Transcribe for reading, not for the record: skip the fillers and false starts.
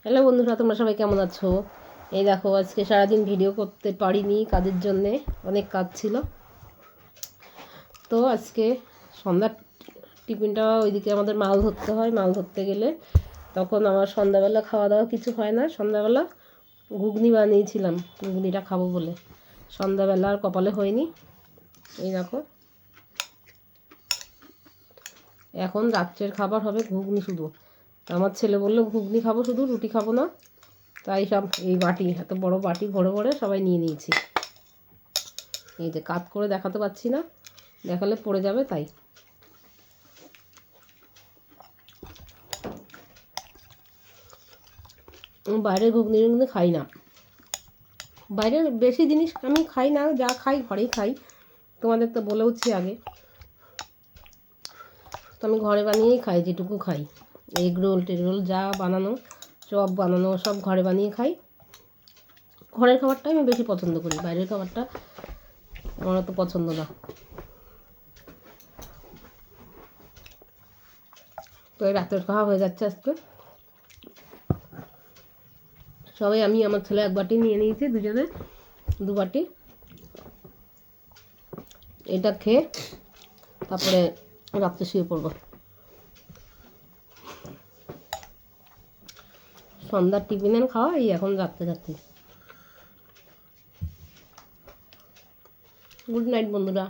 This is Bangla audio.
হ্যালো বন্ধুরা, তোমরা সবাই কেমন আছো? এই দেখো, আজকে সারাদিন ভিডিও করতে পারিনি, কাজের জন্যে অনেক কাজ ছিল। তো আজকে সন্ধ্যার টিফিনটা ওইদিকে আমাদের মাল ধরতে হয়, মাল ধরতে গেলে তখন আমার সন্ধ্যাবেলা খাওয়া দাওয়া কিছু হয় না। সন্ধ্যাবেলা ঘুগনি বানিয়েছিলাম, ঘুগনিটা খাবো বলে। সন্ধ্যাবেলা আর কপালে হয়নি। এই দেখো, এখন রাত্রের খাবার হবে ঘুগনি শুধু। আমার ছেলে বললো ঘুগনি খাবো শুধু, রুটি খাবো না। তাই সব এই বাটি, এত বড় বাটি ভরে ভরে সবাই নিয়ে নিয়েছি। এই যে কাত করে দেখাতে পাচ্ছি না, দেখালে পড়ে যাবে, তাই বাইরে ঘুগনি টুগনি খাই না। বাইরের বেশি জিনিস আমি খাই না, যা খাই ঘরেই খাই। তোমাদের তো বলেওছি আগে, তো আমি ঘরে বানিয়েই খাই, যেটুকু খাই। এগ রোল টেগ রোল যা বানানো, চপ বানানো সব ঘরে বানিয়ে খাই। ঘরের খাবারটাই আমি বেশি পছন্দ করি, বাইরের খাবারটা আমার অত পছন্দ না। তো এই রাতের খাওয়া হয়ে যাচ্ছে আজকে। সবাই, আমি আমার ছেলে এক বাটি নিয়ে নিয়েছি, দুজনে দু বাটি। এটা খেয়ে তারপরে রাত্রে শুয়ে পড়বো। সন্ধ্যার টিফিনের খাওয়া এই এখন রাত্রে রাত্রি। গুড নাইট বন্ধুরা।